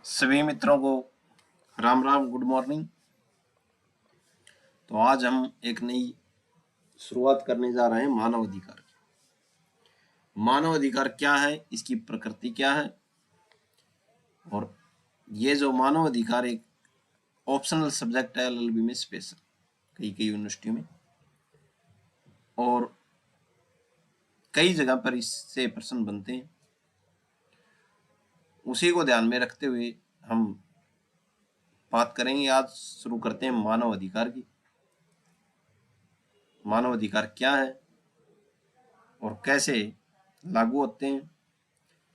सभी मित्रों को राम राम, गुड मॉर्निंग। तो आज हम एक नई शुरुआत करने जा रहे हैं मानव अधिकार की। मानव अधिकार क्या है, इसकी प्रकृति क्या है, और ये जो मानव अधिकार एक ऑप्शनल सब्जेक्ट है एलएलबी में, स्पेशल कई यूनिवर्सिटी में, और कई जगह पर इससे प्रश्न बनते हैं। उसी को ध्यान में रखते हुए हम बात करेंगे। आज शुरू करते हैं मानव अधिकार की। मानव अधिकार क्या है और कैसे लागू होते हैं,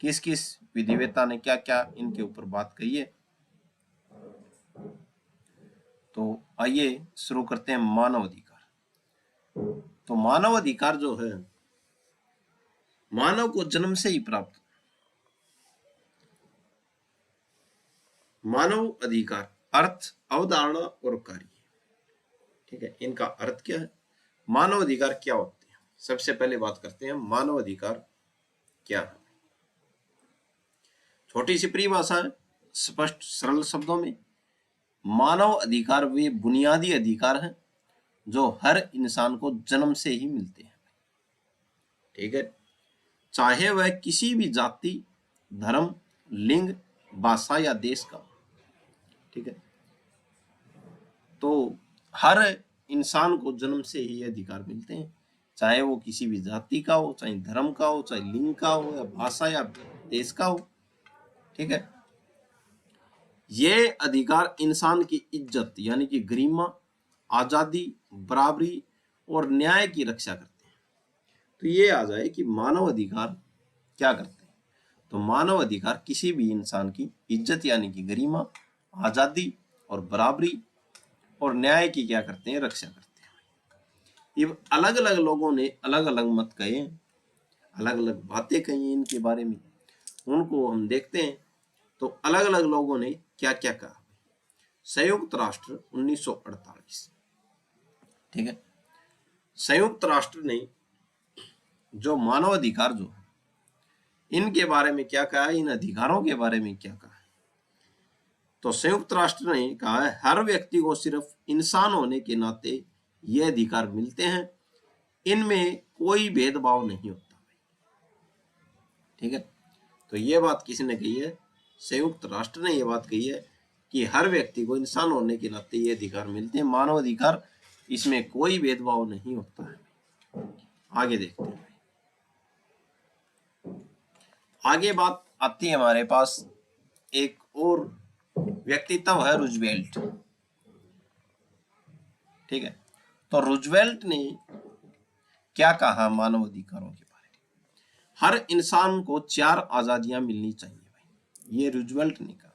किस किस विधिवेता ने क्या क्या इनके ऊपर बात कही है। तो आइए शुरू करते हैं मानव अधिकार। तो मानव अधिकार जो है, मानव को जन्म से ही प्राप्त। मानव अधिकार अर्थ, अवधारणा और कार्य, ठीक है, इनका अर्थ क्या है, मानव अधिकार क्या होते हैं। सबसे पहले बात करते हैं मानव अधिकार क्या है। छोटी सी परिभाषा है, स्पष्ट सरल शब्दों में, मानव अधिकार वे बुनियादी अधिकार हैं जो हर इंसान को जन्म से ही मिलते हैं, ठीक है, चाहे वह किसी भी जाति, धर्म, लिंग, भाषा या देश का, ठीक है। तो हर इंसान को जन्म से ही अधिकार मिलते हैं, चाहे वो किसी भी जाति का हो, चाहे धर्म का हो, चाहे लिंग का हो, या भाषा या देश का हो, ठीक है। ये अधिकार इंसान की इज्जत यानी कि गरिमा, आजादी, बराबरी और न्याय की रक्षा करते हैं। तो ये आ जाए कि मानव अधिकार क्या करते हैं। तो मानव अधिकार किसी भी इंसान की इज्जत यानी कि गरिमा, आजादी और बराबरी और न्याय की क्या करते हैं, रक्षा करते हैं। ये अलग अलग लोगों ने अलग अलग मत कहे, अलग अलग बातें कही इनके बारे में, उनको हम देखते हैं। तो अलग अलग लोगों ने क्या क्या कहा। संयुक्त राष्ट्र 1948, ठीक है, संयुक्त राष्ट्र ने जो मानव अधिकार जो है इनके बारे में क्या कहा है, इन अधिकारों के बारे में क्या कहा है। तो संयुक्त राष्ट्र ने कहा है, हर व्यक्ति को सिर्फ इंसान होने के नाते ये अधिकार मिलते हैं, इनमें कोई भेदभाव नहीं होता, ठीक है। तो ये बात किसने कही है, संयुक्त राष्ट्र ने ये बात कही है कि हर व्यक्ति को इंसान होने के नाते ये अधिकार मिलते हैं, मानव अधिकार, इसमें कोई भेदभाव नहीं होता है। आगे देखते हैं। आगे बात आती है हमारे पास एक और व्यक्तित्व है, रूजवेल्ट, ठीक है। तो रूजवेल्ट ने क्या कहा मानव अधिकारों के बारे में। हर इंसान को 4 आजादियां मिलनी चाहिए भाई, ये रूजवेल्ट ने कहा।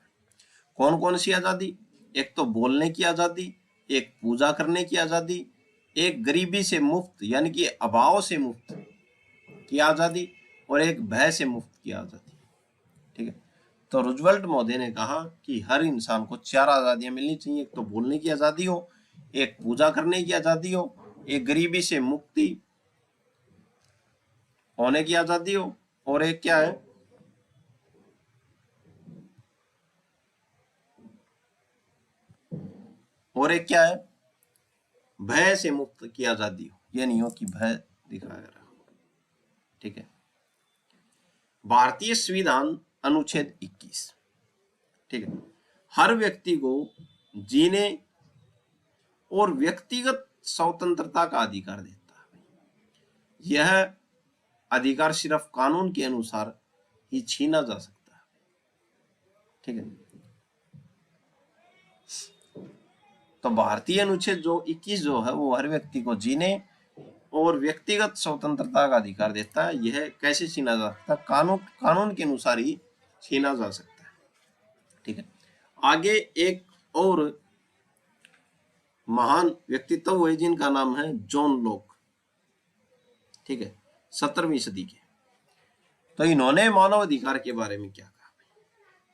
कौन कौन सी आजादी, एक तो बोलने की आजादी, एक पूजा करने की आजादी, एक गरीबी से मुक्त यानी कि अभाव से मुक्त की आजादी, और एक भय से मुक्त की आजादी, ठीक है। तो रूजवेल्ट महोदय ने कहा कि हर इंसान को 4 आजादियां मिलनी चाहिए, एक तो बोलने की आजादी हो, एक पूजा करने की आजादी हो, एक गरीबी से मुक्ति होने की आजादी हो, और एक क्या है, और एक क्या है, भय से मुक्त की आजादी हो। ये नहीं हो कि भय दिखाया रहा, ठीक है। भारतीय संविधान अनुच्छेद 21, ठीक है, हर व्यक्ति को जीने और व्यक्तिगत स्वतंत्रता का अधिकार देता है। यह अधिकार सिर्फ कानून के अनुसार ही छीना जा सकता है, ठीक है। तो भारतीय अनुच्छेद जो 21 जो है वो हर व्यक्ति को जीने और व्यक्तिगत स्वतंत्रता का अधिकार देता है। यह कैसे छीना जा सकता है, कानून के अनुसार ही छीना जा सकता है, ठीक है। आगे एक और महान व्यक्तित्व है जिनका नाम है जॉन लॉक, ठीक है, 17वीं सदी के। तो इन्होंने मानव अधिकार के बारे में क्या कहा,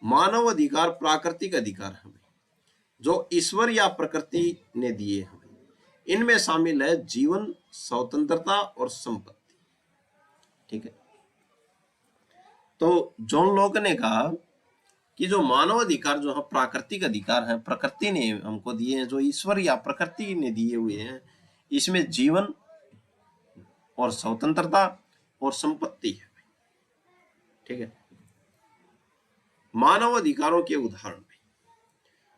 मानव अधिकार प्राकृतिक अधिकार हमें जो ईश्वर या प्रकृति ने दिए हमें, इनमें शामिल है जीवन, स्वतंत्रता और संपत्ति, ठीक है। तो जॉन लॉक ने कहा कि जो मानव अधिकार जो है प्राकृतिक अधिकार है, प्रकृति ने हमको दिए हैं, जो ईश्वर या प्रकृति ने दिए हुए हैं, इसमें जीवन और स्वतंत्रता और संपत्ति है। ठीक है। मानव अधिकारों के उदाहरण,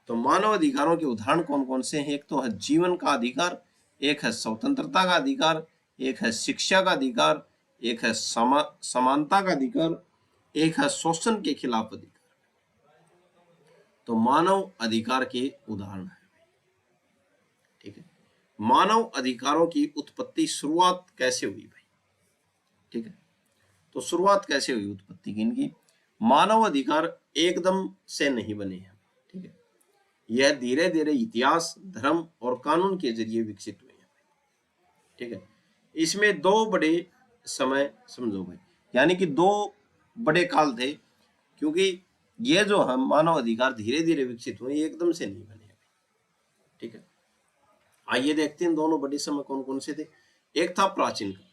तो मानव अधिकारों के उदाहरण कौन कौन से हैं? एक तो है जीवन का अधिकार, एक है स्वतंत्रता का अधिकार, एक है शिक्षा का अधिकार, एक है समानता का अधिकार, एक है शोषण के खिलाफ अधिकार। तो मानव अधिकार के उदाहरण है। ठीक है। मानव अधिकारों की उत्पत्ति, शुरुआत कैसे हुई भाई? ठीक है। तो शुरुआत कैसे हुई उत्पत्ति की इनकी? मानव अधिकार एकदम से नहीं बने हैं। ठीक है। यह धीरे धीरे इतिहास, धर्म और कानून के जरिए विकसित हुए हैं। ठीक है। इसमें दो बड़े समय समझो भाई, यानी कि दो बड़े काल थे, क्योंकि ये जो हम मानव अधिकार धीरे धीरे विकसित हुए, एकदम से नहीं बने। ठीक है। आइए देखते हैं दोनों बड़े समय कौन कौन से थे। एक था प्राचीन काल।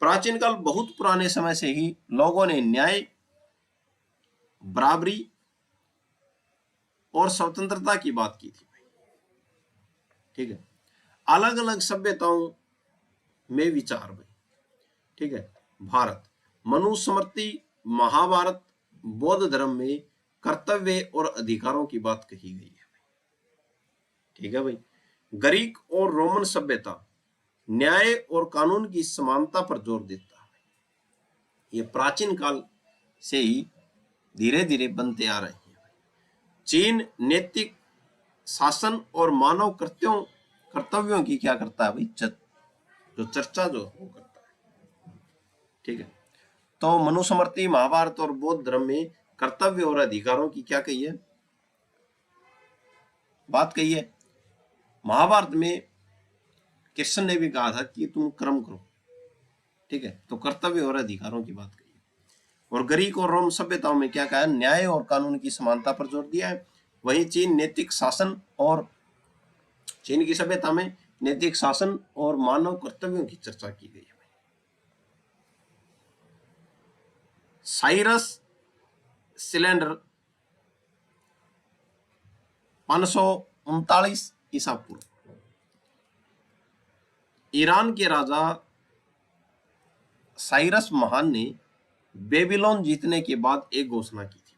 प्राचीन काल बहुत पुराने समय से ही लोगों ने न्याय, बराबरी और स्वतंत्रता की बात की थी। ठीक है। अलग अलग सभ्यताओं में विचार भाई। ठीक है। भारत, मनुस्मृति, महाभारत, बौद्ध धर्म में कर्तव्य और अधिकारों की बात कही गई है। ठीक है भाई। ग्रीक और रोमन सभ्यता न्याय और कानून की समानता पर जोर देता है। ये प्राचीन काल से ही धीरे धीरे बनते आ रहे हैं। चीन नैतिक शासन और मानव कर्तव्यों की क्या करता है भाई? जो चर्चा जो वो करता है। ठीक है। तो मनुस्मृति, महाभारत और बौद्ध धर्म में कर्तव्य और अधिकारों की क्या कही है? बात कही है। महाभारत में कृष्ण ने भी कहा था कि तुम कर्म करो। ठीक है। तो कर्तव्य और अधिकारों की बात कही है। और ग्रीक और रोम सभ्यताओं में क्या कहा? न्याय और कानून की समानता पर जोर दिया है। वहीं चीन की सभ्यता में नैतिक शासन और मानव कर्तव्यों की चर्चा की गई है। साइरस सिलेंडर 539 ईसा पूर्व ईरान के राजा साइरस महान ने बेबीलोन जीतने के बाद एक घोषणा की थी।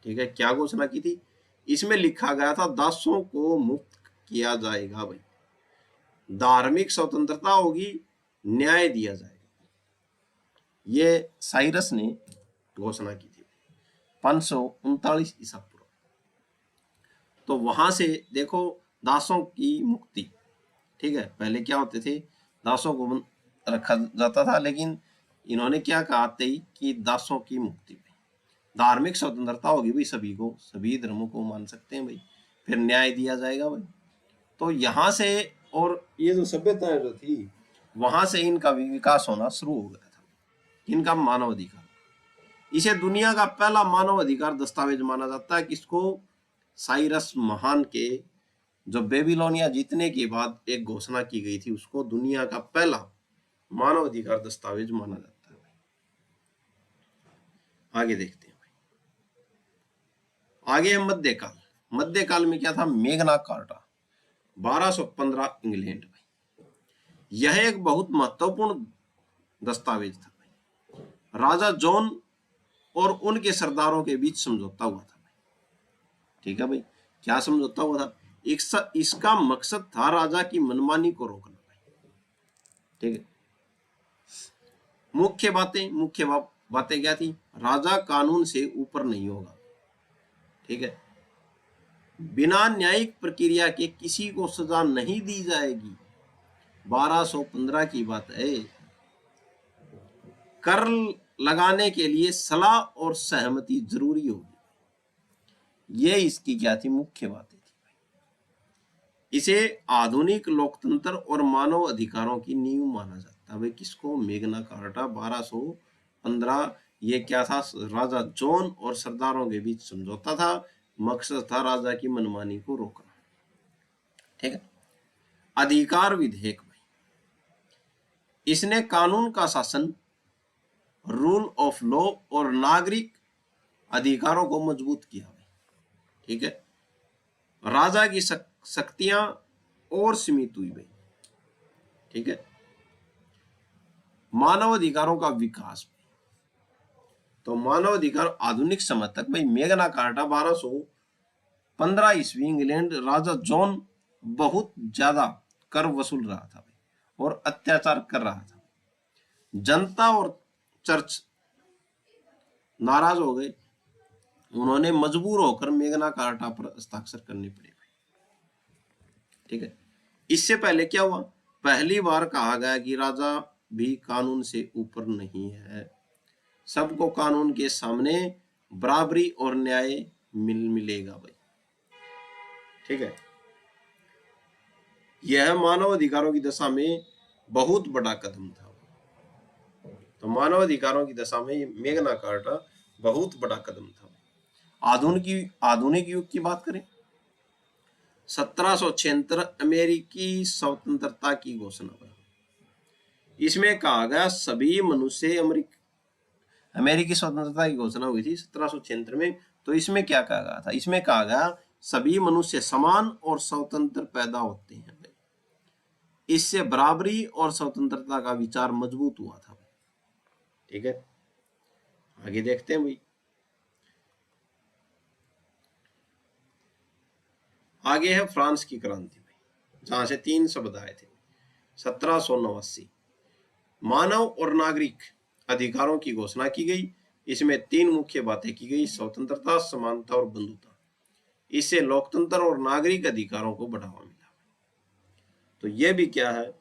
ठीक है। क्या घोषणा की थी? इसमें लिखा गया था दासों को मुक्त किया जाएगा भाई, धार्मिक स्वतंत्रता होगी, न्याय दिया जाएगा। ये साइरस ने घोषणा की थी 539 ईसा पूर्व। तो वहां से देखो दासों की मुक्ति। ठीक है। पहले क्या होते थे? दासों को रखा जाता था, लेकिन इन्होंने क्या कहा कि दासों की मुक्ति, धार्मिक स्वतंत्रता होगी भाई, सभी को, सभी धर्मों को मान सकते हैं भाई, फिर न्याय दिया जाएगा भाई। तो यहाँ से, और ये जो सभ्यताएं जो थी, वहां से इनका विकास होना शुरू हो गया था। इनका मानव अधिकार, इसे दुनिया का पहला मानव अधिकार दस्तावेज माना जाता है। किसको? साइरस महान के जो बेबीलोनिया जीतने के बाद एक घोषणा की गई थी, उसको दुनिया का पहला मानव अधिकार दस्तावेज माना जाता है। आगे देखते हैं भाई। आगे है मध्यकाल। मध्यकाल में क्या था? मेगना कार्टा 1215 इंग्लैंड में। यह एक बहुत महत्वपूर्ण दस्तावेज था भाई। राजा जॉन और उनके सरदारों के बीच समझौता हुआ था भाई। ठीक है भाई। क्या समझौता हुआ था? इसका मकसद था राजा की मनमानी को रोकना भाई। ठीक है। मुख्य बातें क्या थी? राजा कानून से ऊपर नहीं होगा। ठीक है। बिना न्यायिक प्रक्रिया के किसी को सजा नहीं दी जाएगी। 1215 की बात है। कर लगाने के लिए सलाह और सहमति जरूरी होगी। ये इसकी क्या थी? मुख्य बातें थी। इसे आधुनिक लोकतंत्र और मानव अधिकारों की नींव माना जाता है। किसको? मेगना कार्टा 1215। ये क्या था? राजा जॉन और सरदारों के बीच समझौता था। मकसद था राजा की मनमानी को रोकना। ठीक है। अधिकार विधेयक भाई, इसने कानून का शासन, रूल ऑफ लॉ और नागरिक अधिकारों को मजबूत किया भाई। ठीक है, राजा की शक्तियां और सीमित हुई भाई। ठीक है, मानव अधिकारों का विकास। तो मानव अधिकार आधुनिक समय तक भाई मेगना कार्टा 1215 ईस्वी इंग्लैंड राजा जॉन बहुत ज्यादा कर वसूल रहा था भाई और अत्याचार कर रहा था। जनता और चर्च नाराज हो गए, उन्होंने मजबूर होकर मेगना कार्टा पर हस्ताक्षर करने पड़े। ठीक है, इससे पहले क्या हुआ, पहली बार कहा गया कि राजा भी कानून से ऊपर नहीं है, सबको कानून के सामने बराबरी और न्याय मिलेगा भाई। ठीक है, यह मानव अधिकारों की दशा में बहुत बड़ा कदम था। तो मानव अधिकारों की दशा में मेगना कार्टा बहुत बड़ा कदम था। आधुनिक युग की बात करें, 1776 अमेरिकी स्वतंत्रता की घोषणा हुई। इसमें कहा गया सभी मनुष्य अमेरिकी स्वतंत्रता की घोषणा हुई थी 1776 में। तो इसमें क्या कहा गया था, इसमें कहा गया सभी मनुष्य समान और स्वतंत्र पैदा होते हैं। इससे बराबरी और स्वतंत्रता का विचार मजबूत हुआ था। ठीक है, आगे देखते हैं भाई। आगे है फ्रांस की क्रांति भाई, जहां से 3 शब्द आए थे। 1789 मानव और नागरिक अधिकारों की घोषणा की गई। इसमें 3 मुख्य बातें की गई, स्वतंत्रता, समानता और बंधुता। इससे लोकतंत्र और नागरिक अधिकारों को बढ़ावा मिला। तो यह भी क्या है,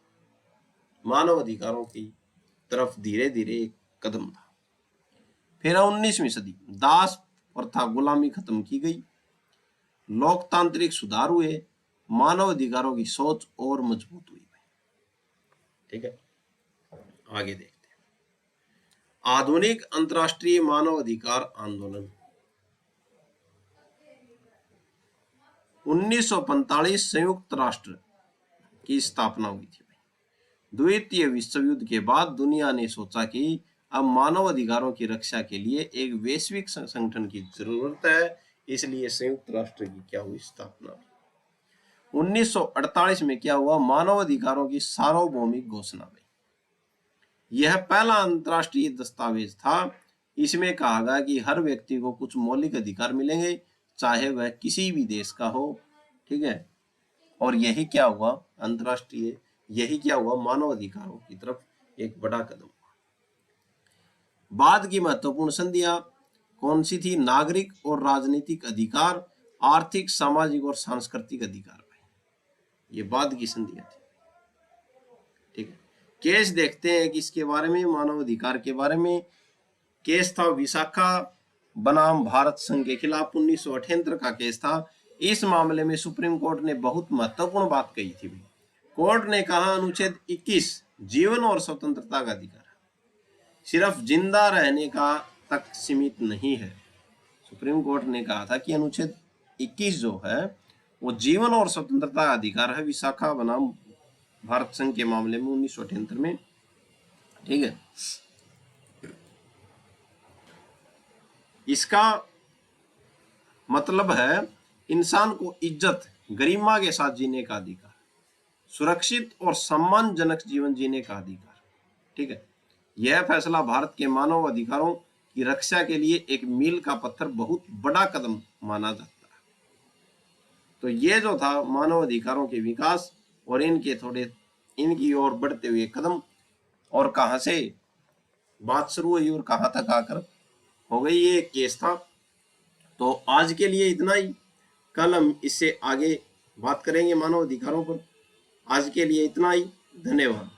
मानव अधिकारों की तरफ धीरे धीरे एक कदम था। फिर 19वीं सदी, दास प्रथा गुलामी खत्म की गई, लोकतांत्रिक सुधार हुए, मानव अधिकारों की सोच और मजबूत हुई। ठीक है, आगे देखते हैं। आधुनिक अंतरराष्ट्रीय मानव अधिकार आंदोलन 1945 संयुक्त राष्ट्र की स्थापना हुई थी। द्वितीय विश्व युद्ध के बाद दुनिया ने सोचा कि अब मानव अधिकारों की रक्षा के लिए एक वैश्विक संगठन की जरूरत है, इसलिए संयुक्त राष्ट्र की क्या हुई, स्थापना हुई। 1948 में क्या हुआ, मानव अधिकारों की सार्वभौमिक घोषणा हुई। यह पहला अंतरराष्ट्रीय दस्तावेज था। इसमें कहा गया कि हर व्यक्ति को कुछ मौलिक अधिकार मिलेंगे, चाहे वह किसी भी देश का हो। ठीक है, और यही क्या हुआ, अंतरराष्ट्रीय यही क्या हुआ, मानव अधिकारों की तरफ एक बड़ा कदम हुआ। बाद की महत्वपूर्ण संधियां कौन सी थी, नागरिक और राजनीतिक अधिकार, आर्थिक, सामाजिक और सांस्कृतिक अधिकार, ये बाद की संधियां थी। ठीक है, केस देखते हैं कि इसके बारे में, मानव अधिकार के बारे में। केस था विशाखा बनाम भारत संघ के खिलाफ, 1978 का केस था। इस मामले में सुप्रीम कोर्ट ने बहुत महत्वपूर्ण बात कही थी। कोर्ट ने कहा अनुच्छेद 21 जीवन और स्वतंत्रता का अधिकार सिर्फ जिंदा रहने का तक सीमित नहीं है। सुप्रीम कोर्ट ने कहा था कि अनुच्छेद 21 जो है वो जीवन और स्वतंत्रता का अधिकार है, विशाखा बनाम भारत संघ के मामले में 1978 में। ठीक है, इसका मतलब है इंसान को इज्जत, गरिमा के साथ जीने का अधिकार, सुरक्षित और सम्मानजनक जीवन जीने का अधिकार। ठीक है, यह फैसला भारत के मानव अधिकारों की रक्षा के लिए एक मील का पत्थर, बहुत बड़ा कदम माना जाता है। तो ये जो था मानव अधिकारों के विकास और इनकी ओर बढ़ते हुए कदम, और कहां से बात शुरू हुई और कहां तक आकर हो गई, ये केस था। तो आज के लिए इतना ही, कल हम इससे आगे बात करेंगे मानव अधिकारों पर। आज के लिए इतना ही, धन्यवाद।